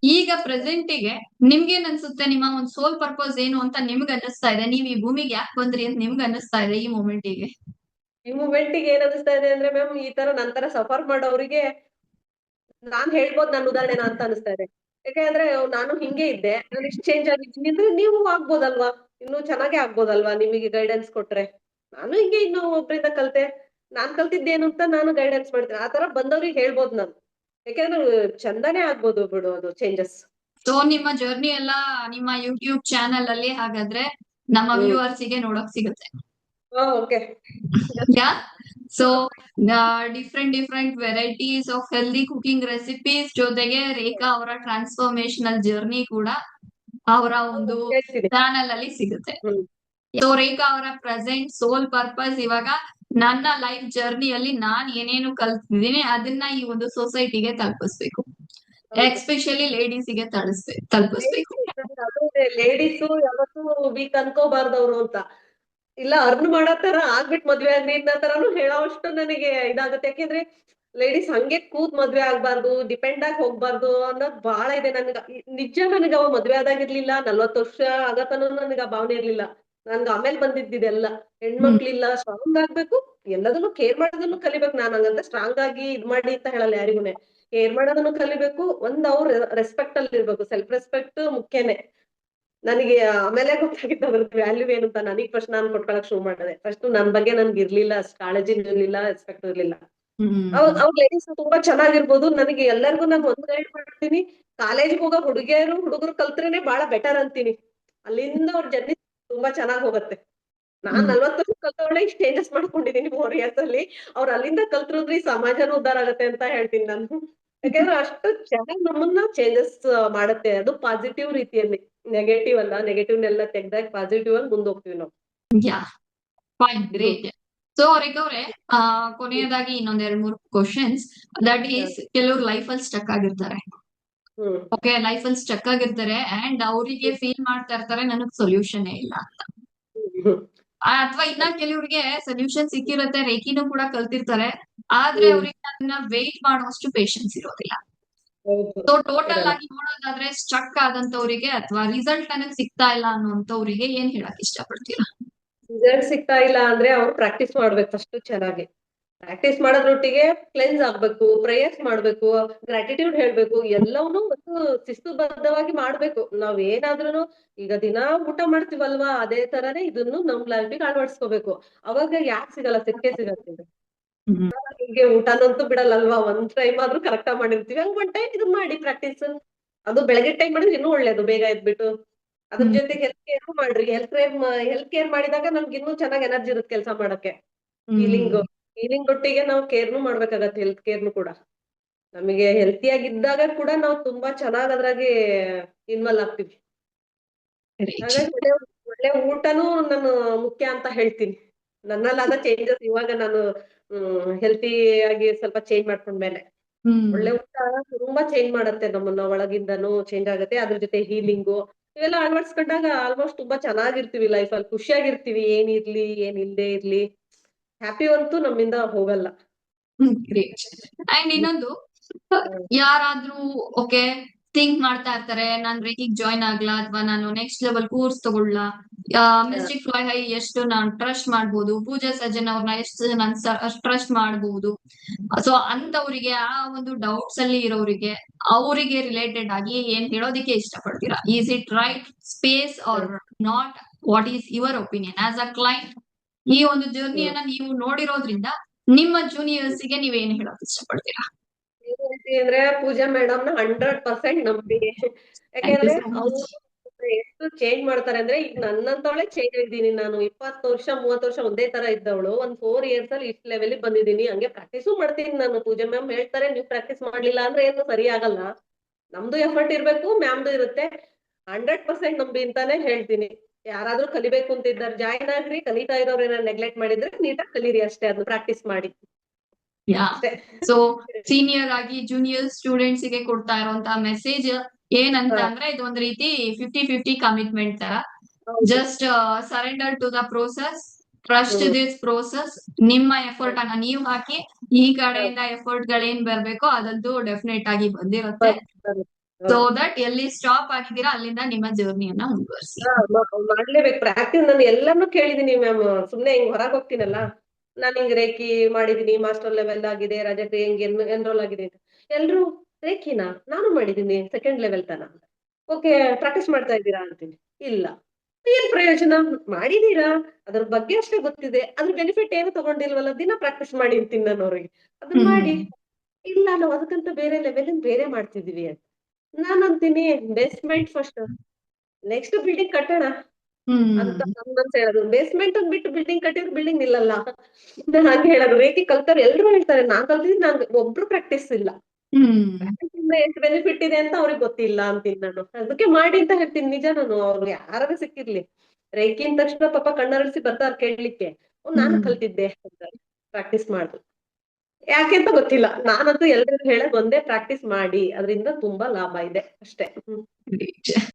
ಈಗ ಪ್ರೆಸೆಂಟಿಗೆ ನಿಮ್ಗೇನ್ ಅನ್ಸುತ್ತೆ? ನಿಮ್ಮ ಒಂದ್ ಸೋಲ್ ಪರ್ಪಸ್ ಏನು ಅಂತ ನಿಮ್ಗ್ ಅನ್ನಿಸ್ತಾ ಇದೆ? ನೀವ್ ಈ ಭೂಮಿಗೆ ಯಾಕೆ ಬಂದ್ರಿ ಅಂತ ನಿಮ್ಗ್ ಅನ್ನಿಸ್ತಾ ಇದೆ ಈ ಮೊಮೆಂಟಿಗೆ? ಈ ಮೂಮೆಂಟಿಗೆ ಏನ್ ಅನಿಸ್ತಾ ಇದೆ ಅಂದ್ರೆ ಮ್ಯಾಮ್, ಈ ತರ ನಂತರ ಸಫರ್ ಮಾಡೋರಿಗೆ ನಾನ್ ಹೇಳ್ಬೋದು ನನ್ನ ಉದಾಹರಣೆನ ಅಂತ ಅನಿಸ್ತಾ ಇದೆ. ಯಾಕಂದ್ರೆ ನಾನು ಹಿಂಗೆ ಇದ್ದೆ, ನಾನು ಇಷ್ಟು ಚೇಂಜ್ ಆಗಿದ್ದೀನಿ ಅಂದ್ರೆ ನೀವು ಆಗ್ಬೋದಲ್ವಾ, ಇನ್ನೂ ಚೆನ್ನಾಗೇ ಆಗ್ಬೋದಲ್ವಾ ನಿಮಗೆ ಗೈಡೆನ್ಸ್ ಕೊಟ್ರೆ. ನಾನು ಹಿಂಗೆ ಇನ್ನೂ ಒಬ್ರಿಂದ ಕಲ್ತೆ, ನಾನ್ ಕಲ್ತಿದ್ದೇನು ಅಂತ ನಾನು ಗೈಡೆನ್ಸ್ ಮಾಡ್ತೀನಿ. ಆ ತರ ಬಂದವ್ರಿಗೆ ಹೇಳ್ಬೋದು ನಾನು. ಯಾಕಂದ್ರೆ ಚಂದಾನೇ ಆಗ್ಬೋದು ಬಿಡು ಅದು ಚೇಂಜಸ್. ಸೊ ನಿಮ್ಮ ಜರ್ನಿ ಎಲ್ಲ ನಿಮ್ಮ ಯೂಟ್ಯೂಬ್ ಚಾನೆಲ್ ಅಲ್ಲಿ ಹಾಗಾದ್ರೆ ನಮ್ಮ ಹ್ಮ್. ವ್ಯೂವರ್ಸ್ ಗೆ ನೋಡಕ್ ಸಿಗುತ್ತೆ. Okay. Yeah. So different varieties of healthy cooking recipes ಜೊತೆಗೆ ರೇಖಾ ಅವರ ಟ್ರಾನ್ಸ್ಫಾರ್ಮೇಶನಲ್ ಜರ್ನಿ ಕೂಡ ಅವರ ಒಂದು ಹೇಳ್ತೀನಿ. ಚಾನೆಲ್ ಅಲ್ಲಿ ಸಿಗುತ್ತೆ. ಹ್ಮ್. ಸೊ ರೇಖಾ ಅವರ ಪ್ರೆಸೆಂಟ್ ಸೋಲ್ ಪರ್ಪಸ್ ಇವಾಗ ನನ್ನ ಲೈಫ್ ಜರ್ನಿಯಲ್ಲಿ ನಾನ್ ಏನೇನು ಕಲ್ತಿದ್ದೀನಿ ಅದನ್ನ ಈ ಒಂದು ಸೊಸೈಟಿಗೆ ತಲುಪಿಸ್ಬೇಕು, ಹೌದು. ಎಸ್ಪೆಷಲಿ ಲೇಡೀಸಿಗೆ ತಲುಪಿಸ್ಬೇಕು. ಅದು ಲೇಡೀಸು ಯಾವತ್ತೂ ವೀಕ್ ಅನ್ಕೋಬಾರ್ದವ್ರು ಅಂತ. ಇಲ್ಲ ಅರ್ನ್ ಮಾಡೋ ತರ ಆಗ್ಬಿಟ್ ಮದ್ವೆ ಆಗ್ಲಿ ಅನ್ನೋ ತರಾನು ಹೇಳೋವಷ್ಟು ನನಗೆ ಇದಾಗುತ್ತೆ. ಯಾಕೆಂದ್ರೆ ಲೇಡೀಸ್ ಹಂಗೆ ಕೂತ್ ಮದ್ವೆ ಆಗ್ಬಾರ್ದು, ಡಿಪೆಂಡ್ ಆಗಿ ಹೋಗ್ಬಾರ್ದು ಅನ್ನೋದ್ ಬಾಳ ಇದೆ ನನ್ಗ. ನಿಜ ನನಗ ಅವ ಮದ್ವೆ ಆದಾಗಿರ್ಲಿಲ್ಲ, 40 ವರ್ಷ ಆಗತನೂ ನನಗ ಆ ಭಾವನೆ ಇರ್ಲಿಲ್ಲ. ನನ್ಗ ಆಮೇಲೆ ಬಂದಿದ್ದಿದೆಲ್ಲ. ಹ್ಮ್. ಹೆಣ್ಮಕ್ಳಿಲ್ಲ, ಸ್ಟ್ರಾಂಗ್ ಆಗ್ಬೇಕು, ಎಲ್ಲದನ್ನು ಕೇರ್ ಮಾಡೋದನ್ನು ಕಲಿಬೇಕು. ನಾನ್ ಹಂಗಂತ ಸ್ಟ್ರಾಂಗ್ ಆಗಿ ಇದ್ ಮಾಡಿ ಅಂತ ಹೇಳಲ್ಲ ಯಾರಿಗುನೆ. ಕೇರ್ ಮಾಡೋದನ್ನು ಕಲಿಬೇಕು. ಒಂದ್ ಅವ್ರ ರೆಸ್ಪೆಕ್ಟ್ ಅಲ್ಲಿ ಇರ್ಬೇಕು. ಸೆಲ್ಫ್ ರೆಸ್ಪೆಕ್ಟ್ ಮುಖ್ಯನೇ. ನನಗೆ ಆಮೇಲೆ ಗೊತ್ತಾಗಿತ್ತು ಅದ್ರದ್ದು ವ್ಯಾಲ್ಯೂ ಏನು ಅಂತ. ನನಗ್ ಫಸ್ಟ್ ನಾನ್ ಕೊಟ್ಕೊಳಕ್ ಶುರು ಮಾಡಿದೆ. ಫಸ್ಟ್ ನನ್ ಬಗ್ಗೆ ನನ್ಗೆ ಇರ್ಲಿಲ್ಲ, ಅಷ್ಟ್ ಕಾಳಜಿನೂ ಇರ್ಲಿಲ್ಲ, ರೆಸ್ಪೆಕ್ಟ್ ಇರ್ಲಿಲ್ಲ. ಹ್ಮ್. ಅವ್ರ ಲೇಡೀಸ್ ತುಂಬಾ ಚೆನ್ನಾಗಿರ್ಬೋದು. ನನಗೆ ಎಲ್ಲರಿಗೂ ನಾನು ಒಂದ್ ಗೈಡ್ ಮಾಡ್ತೀನಿ, ಕಾಲೇಜಿಗೆ ಹೋಗೋ ಹುಡುಗಿಯರು ಹುಡುಗರು ಕಲ್ತ್ರೇನೆ ಬಹಳ ಬೆಟರ್ ಅಂತೀನಿ. ಅಲ್ಲಿಂದ ಅವ್ರ ಜರ್ನಿ ತುಂಬಾ ಚೆನ್ನಾಗ್ ಹೋಗುತ್ತೆ. ನಾನ್ ಹ್ಮ್. 40 ವರ್ಷ ಕಲ್ತವಳೆ ಇಷ್ಟು ಚೇಂಜಸ್ ಮಾಡ್ಕೊಂಡಿದೀನಿ 4 ಇಯರ್ಸ್ ಅಲ್ಲಿ. ಅವ್ರ ಅಲ್ಲಿಂದ ಕಲ್ತ್ರುದ್ರಿ ಸಮಾಜನೂ ಉದ್ಧಾರ ಆಗತ್ತೆ ಅಂತ ಹೇಳ್ತೀನಿ ನಾನು. ಯಾಕಂದ್ರೆ ಅಷ್ಟು ಚೆನ್ನಾಗ್ ನಮ್ಮನ್ನ ಚೇಂಜಸ್ ಮಾಡುತ್ತೆ. ಅದು ಪಾಸಿಟಿವ್ ರೀತಿಯಲ್ಲಿ, ನೆಗೆಟಿವ್ ಅಲ್ಲ. ನೆಗೆಟಿವ್ನೆಲ್ಲ ತೆಗ್ದಾಗ ಪಾಸಿಟಿವ್ ಆಗಿ ಮುಂದೋಗ್ತೀವಿ ನಾವು. ಯಾ. ಫೈನ್, ಹ್ಮ್. ಗ್ರೇಟ್. ಸೊ ರೇಖಾ ಅವ್ರೆ, ಹ್ಮ್. ಕೊನೆಯದಾಗಿ ಇನ್ನೊಂದ್ 2-3 ಕ್ವಶನ್ಸ್. ದಟ್ ಈಸ್, ಕೆಲವ್ರು ಲೈಫ್ ಅಲ್ಲಿ ಸ್ಟಕ್ ಆಗಿರ್ತಾರೆ. ಹ್ಮ್. ಓಕೆ, ಲೈಫ್ ಅಲ್ಲಿ ಸ್ಟಕ್ ಆಗಿರ್ತಾರೆ ಅಂಡ್ ಅವರಿಗೆ ಫೀಲ್ ಮಾಡ್ತಾ ಇರ್ತಾರೆ ನನಗ್ ಸೊಲ್ಯೂಷನ್ ಇಲ್ಲ ಅಂತ. ಹ್ಮ್. ಅಥವಾ ಇನ್ನ ಕೆಲವ್ರಿಗೆ ಸೊಲ್ಯೂಷನ್ ಸಿಕ್ಕಿರುತ್ತೆ, ರೇಖಿನೂ ಕೂಡ ಕಲ್ತಿರ್ತಾರೆ, ಆದ್ರೆ ಹ್ಮ್. ಅವ್ರಿಗೆ ಅದನ್ನ ವೇಟ್ ಮಾಡುವಷ್ಟು ಪೇಶನ್ಸ್ ಇರೋದಿಲ್ಲ. ಹೌದು. ಸೊ ಟೋಟಲ್ ಇರಲ್ಲ. ಆಗಿ ನೋಡೋದಾದ್ರೆ ಸ್ಟ್ರಕ್ ಆದಂತವ್ರಿಗೆ ಅಥವಾ ರಿಸಲ್ಟ್ ನನಗ್ ಸಿಗ್ತಾ ಇಲ್ಲ ಅನ್ನೋಂತವ್ರಿಗೆ ಏನ್ ಹೇಳಕ್ ಇಷ್ಟಪಡ್ತೀರಾ? ರಿಸಲ್ಟ್ ಸಿಗ್ತಾ ಇಲ್ಲ ಅಂದ್ರೆ ಅವ್ರು ಪ್ರಾಕ್ಟೀಸ್ ಮಾಡ್ಬೇಕು ಫಸ್ಟ್ ಚೆನ್ನಾಗಿ. ಪ್ರಾಕ್ಟೀಸ್ ಮಾಡೋದ್ರೊಟ್ಟಿಗೆ ಕ್ಲೆನ್ಸ್ ಆಗ್ಬೇಕು, ಪ್ರೇಯರ್ಸ್ ಮಾಡ್ಬೇಕು, ಗ್ರಾಟಿಟ್ಯೂಡ್ ಹೇಳ್ಬೇಕು. ಎಲ್ಲವನ್ನೂ ಒಂದು ಶಿಸ್ತುಬದ್ಧವಾಗಿ ಮಾಡ್ಬೇಕು. ನಾವ್ ಏನಾದ್ರೂನು ಈಗ ದಿನಾ ಊಟ ಮಾಡ್ತೀವಲ್ವಾ, ಅದೇ ತರಾನೇ ಇದನ್ನು ನಮ್ ಲೈಫಿಗೆ ಅಳವಡಿಸ್ಕೋಬೇಕು. ಅವಾಗ ಯಾಕ್ ಸಿಗಲ್ಲ? ಸಿಕ್ಕೇ ಸಿಗತ್ತೆ. ಹ್ಮ್. ಹೀಗೆ ಊಟನಂತೂ ಬಿಡಲ್ಲಲ್ವಾ, ಒಂದ್ ಟೈಮ್ ಆದ್ರೂ ಕರೆಕ್ಟ್ ಆಗಿ ಮಾಡಿರ್ತೀವಿ. ಹಂಗ್ ಒಂದ್ ಟೈಮ್ ಇದನ್ ಮಾಡಿ ಪ್ರಾಕ್ಟೀಸ್. ಅದು ಬೆಳಗ್ಗೆ ಟೈಮ್ ಮಾಡಿದ್ರೆ ಇನ್ನೂ ಒಳ್ಳೇದು, ಬೇಗ ಎದ್ಬಿಟ್ಟು. ಅದ್ರ ಹ್ಮ್. ಜೊತೆಗೆ ಹೆಲ್ತ್ ಕೇರ್ ಮಾಡ್ರಿ. ಹೆಲ್ತ್ ಕೇರ್ ಮಾಡಿದಾಗ ನಮ್ಗೆ ಇನ್ನೂ ಚೆನ್ನಾಗಿ ಎನರ್ಜಿ ಇರುತ್ತೆ ಕೆಲಸ ಮಾಡಕ್ಕೆ. ಹೀಲಿಂಗ್ ಹ್ಮ್. ಹೀಲಿಂಗ್ ಒಟ್ಟಿಗೆ ನಾವು ಕೇರ್ನು ಮಾಡ್ಬೇಕಾಗತ್ತೆ, ಹೆಲ್ತ್ ಕೇರ್ನು ಕೂಡ. ನಮಗೆ ಹೆಲ್ತಿ ಆಗಿದ್ದಾಗ ಕೂಡ ನಾವು ತುಂಬಾ ಚೆನ್ನಾಗ್ ಅದ್ರಾಗೆ ಇನ್ವಾಲ್ವ್ ಆಗ್ತೀವಿ. Great. ಹಾಗಾಗಿ ಒಳ್ಳೆ ಒಳ್ಳೆ ಊಟನೂ ನಾನು ಮುಖ್ಯ ಅಂತ ಹೇಳ್ತೀನಿ. ನನ್ನಲ್ಲಾದ ಚೇಂಜಸ್ ಇವಾಗ ನಾನು ಹೆಲ್ತಿ ಆಗಿ ಸ್ವಲ್ಪ ಚೇಂಜ್ ಮಾಡ್ಕೊಂಡ್ಮೇಲೆ. ಹ್ಮ್. ಒಳ್ಳೆ ಊಟ ತುಂಬಾ ಚೇಂಜ್ ಮಾಡುತ್ತೆ ನಮ್ಮನ್ನ, ಒಳಗಿಂದನೂ ಚೇಂಜ್ ಆಗುತ್ತೆ. ಅದ್ರ ಜೊತೆ ಹೀಲಿಂಗು ಇವೆಲ್ಲ ಅಳವಡಿಸ್ಕೊಂಡಾಗ ಆಲ್ಮೋಸ್ಟ್ ತುಂಬಾ ಚೆನ್ನಾಗಿರ್ತೀವಿ ಲೈಫಲ್ಲಿ. ಖುಷಿಯಾಗಿರ್ತೀವಿ, ಏನಿರ್ಲಿ ಏನಿಲ್ದೇ ಇರ್ಲಿ. ಹ್ಯಾಪಿ ಅಂತೂ ನಮ್ಮಿಂದ ಹೋಗಲ್ಲ. ಗ್ರೇಟ್. ಅಂಡ್ ಹ್ಮ್. ಇನ್ನೊಂದು, ಹ್ಮ್. ಯಾರಾದ್ರೂ ಓಕೆ ಥಿಂಕ್ ಮಾಡ್ತಾ ಇರ್ತಾರೆ, ನಾನ್ ರೇಖಿಗ್ ಜಾಯ್ನ್ ಆಗ್ಲಾ ಅಥವಾ ನಾನು ನೆಕ್ಸ್ಟ್ ಲೆವೆಲ್ ಕೋರ್ಸ್ ತಗೊಳ್ಳ, ಮಿಸ್ಟಿಕ್ ಫ್ಲೈ ಹೈ ಎಷ್ಟು ನಾನ್ ಟ್ರಸ್ಟ್ ಮಾಡ್ಬೋದು, ಪೂಜಾ ಸಜ್ಜನ್ ಅವ್ರನ್ನ ಎಷ್ಟು ನಾನ್ ಟ್ರಸ್ಟ್ ಮಾಡ್ಬೋದು. ಸೊ ಅಂತವರಿಗೆ, ಆ ಒಂದು ಡೌಟ್ಸ್ ಅಲ್ಲಿ ಇರೋರಿಗೆ, ಅವರಿಗೆ ರಿಲೇಟೆಡ್ ಆಗಿ ಏನ್ ಹೇಳೋದಿಕ್ಕೆ ಇಷ್ಟಪಡ್ತೀರಾ? Is it right space or not? What is your opinion as a client? ಈ ಒಂದು ಹ್ಮ್. ಜರ್ನಿಯನ್ನ ನೀವು ನೋಡಿರೋದ್ರಿಂದ ನಿಮ್ಮ ಜೂನಿಯರ್ಸ್ ಗೆ ನೀವ್ ಏನ್ ಹೇಳಕ್ ಇಷ್ಟಪಡ್ತೀರಾ? ಏನ್ ಹೇಳ್ತೀನಿ ಅಂದ್ರೆ, ಪೂಜಾ ಮೇಡಮ್‌ನ 100% ನಂಬಿ. ಥ್ಯಾಂಕ್ ಯು ಯಾಕೆಂದ್ರೆ ಸೋ ಮಚ್. ಅವ್ರು ಎಷ್ಟು ಚೇಂಜ್ ಮಾಡ್ತಾರೆ ಅಂದ್ರೆ, ಈಗ ನನ್ನಂತವಳೆ ಚೇಂಜ್ ಆಗಿದ್ದೀನಿ ನಾನು. 20 ವರ್ಷ, 30 ವರ್ಷ ಒಂದೇ ತರ ಇದ್ದವಳು. ಒಂದ್ 4 ಇಯರ್ಸ್ ಅಲ್ಲಿ ಇಷ್ಟ್ ಲೆವೆಲ್‌ಗೆ ಬಂದಿದ್ದೀನಿ. ಹಂಗೆ ಪ್ರಾಕ್ಟೀಸು ಮಾಡ್ತೀನಿ ನಾನು. ಪೂಜಾ ಮ್ಯಾಮ್ ಹೇಳ್ತಾರೆ, "ನೀವ್ ಪ್ರಾಕ್ಟೀಸ್ ಮಾಡ್ಲಿಲ್ಲ ಅಂದ್ರೆ ಏನು ಸರಿ ಆಗಲ್ಲ." ನಮ್ದು ಎಫರ್ಟ್ ಇರ್ಬೇಕು, ಮ್ಯಾಮ್‌ದು ಇರುತ್ತೆ. 100% ನಂಬಿ ಅಂತಾನೆ ಹೇಳ್ತೀನಿ. ಯಾರಾದ್ರೂ ಕಲಿಬೇಕು ಅಂತ ಇದ್ದಾರೆ, ಜಾಯಿನ್ ಆಗ್ರಿ. ಕಲಿತಾ ಇರೋರು ಏನಾದ್ರು ನೆಗ್ಲೆಕ್ಟ್ ಮಾಡಿದ್ರೆ ನೀಟಾಗಿ ಕಲೀರಿ ಅಷ್ಟೇ, ಅದನ್ನ ಪ್ರಾಕ್ಟೀಸ್ ಮಾಡಿ ಯಾ. ಅಷ್ಟೇ. ಸೊ ಸೀನಿಯರ್ ಆಗಿ ಜೂನಿಯರ್ ಸ್ಟೂಡೆಂಟ್ಸ್ ಗೆ ಕೊಡ್ತಾ ಇರುವಂತಹ ಮೆಸೇಜ್ ಏನಂತ ಹಾ. ಅಂದ್ರೆ, ಇದು ಒಂದ್ ರೀತಿ 50-50 ಕಮಿಟ್ಮೆಂಟ್ ತರ. ಹೌದು. Just surrender to the process, trust hmm. This process. ನಿಮ್ಮ ಎಫರ್ಟ್ ಹೌದು. ಅನ್ನ ನೀವು ಹಾಕಿ, ಈ ಹೌದು. ಕಡೆಯಿಂದ ಎಫರ್ಟ್ ಗಳೇನ್ ಬರ್ಬೇಕೋ ಅದಂತೂ ಡೆಫಿನೆಟ್ ಆಗಿ ಬಂದಿರುತ್ತೆ. ಬರುತ್ತೆ. ಸೊ ದಟ್ ಎಲ್ಲಿ ಸ್ಟಾಪ್ ಆಗಿದ್ದೀರಾ ಅಲ್ಲಿಂದ ನಿಮ್ಮ ಜರ್ನಿಯನ್ನ ಮುಂದುವರಿಸಿ. ಮಾಡ್ಲೇಬೇಕು ಪ್ರಾಕ್ಟೀಸ್. ನಾನು ಎಲ್ಲಾನು ಕೇಳಿದೀನಿ ಮ್ಯಾಮ್. ಸುಮ್ನೆ ಹಿಂಗ್ ಹೊರಗ್ ಹೋಗ್ತೀನಲ್ಲ, ನಾನ್ ಹಿಂಗ್ ರೇಖಿ ಮಾಡಿದೀನಿ, ಮಾಸ್ಟರ್ ಲೆವೆಲ್ ಆಗಿದೆ, ರಜತ್ ಹಿಂಗ್ ಎನ್ರೋಲ್ ಆಗಿದೆ ಅಂತ. ಎಲ್ರು ರೇಖಿನಾ ನಾನು ಮಾಡಿದೀನಿ ಸೆಕೆಂಡ್ ಲೆವೆಲ್ ತನ. ಓಕೆ, ಪ್ರಾಕ್ಟೀಸ್ ಮಾಡ್ತಾ ಇದ್ದೀರಾ ಅಂತೀನಿ. ಇಲ್ಲ. ಏನ್ ಪ್ರಯೋಜನ? ಮಾಡಿದೀರಾ, ಅದ್ರ ಬಗ್ಗೆ ಅಷ್ಟೇ ಗೊತ್ತಿದೆ, ಅದ್ರ ಬೆನಿಫಿಟ್ ಏನು ತಗೊಂಡಿಲ್ವಲ್ಲ, ದಿನ ಪ್ರಾಕ್ಟೀಸ್ ಮಾಡಿ ಅಂತೀನಿ ನಾನು ಅವ್ರಿಗೆ. ಅದನ್ನ ಮಾಡಿ. ಇಲ್ಲ, ನಾವು ಅದಕ್ಕಂತ ಬೇರೆ ಲೆವೆಲ್ ಬೇರೆ ಮಾಡ್ತಿದೀವಿ ಅಂತ. ನಾನ್ ಅಂತೀನಿ ಬೇಸ್ಮೆಂಟ್ ಫಸ್ಟ್, ನೆಕ್ಸ್ಟ್ ಬಿಲ್ಡಿಂಗ್ ಕಟ್ಟೋಣ ಅಂತ ನನ್ ಮನ್ಸ್ ಹೇಳೋದು. ಬೇಸ್ಮೆಂಟ್ ಬಿಟ್ಟು ಬಿಲ್ಡಿಂಗ್ ಕಟ್ಟಿದ್ರೆ ಬಿಲ್ಡಿಂಗ್ ನಿಲ್ಲಲ್ಲ. ನಾನ್ ಹಂಗೆ ಹೇಳೋದು. ರೇಖಿ ಕಲ್ತವ್ರು ಎಲ್ರು ಹೇಳ್ತಾರೆ, ನಾನ್ ಕಲ್ತಿದ್ ನಾನ್ ಒಬ್ರು ಪ್ರಾಕ್ಟೀಸ್ ಇಲ್ಲ. ಎಷ್ಟು ಬೆನಿಫಿಟ್ ಇದೆ ಅಂತ ಅವ್ರಿಗೆ ಗೊತ್ತಿಲ್ಲ ಅಂತೀನಿ ನಾನು. ಅದಕ್ಕೆ ಮಾಡಿ ಅಂತ ಹೇಳ್ತೀನಿ. ನಿಜ, ನಾನು ಅವ್ರು ಯಾರು ಸಿಕ್ಕಿರ್ಲಿ, ರೇಖಿ ಅಂದ ತಕ್ಷಣ ಪಾಪ ಕಣ್ಣರಳಿಸಿ ಬರ್ತಾರ ಕೇಳಲಿಕ್ಕೆ. ನಾನು ಕಲ್ತಿದ್ದೆ ಅಂತ ಪ್ರಾಕ್ಟೀಸ್ ಮಾಡುದು. ಯಾಕೆ ಅಂತ ಗೊತ್ತಿಲ್ಲ. ನಾನಂತೂ ಎಲ್ರಿಗೂ ಹೇಳೋದ್ ಒಂದೇ, ಪ್ರಾಕ್ಟೀಸ್ ಮಾಡಿ, ಅದರಿಂದ ತುಂಬಾ ಲಾಭ ಇದೆ ಅಷ್ಟೇ.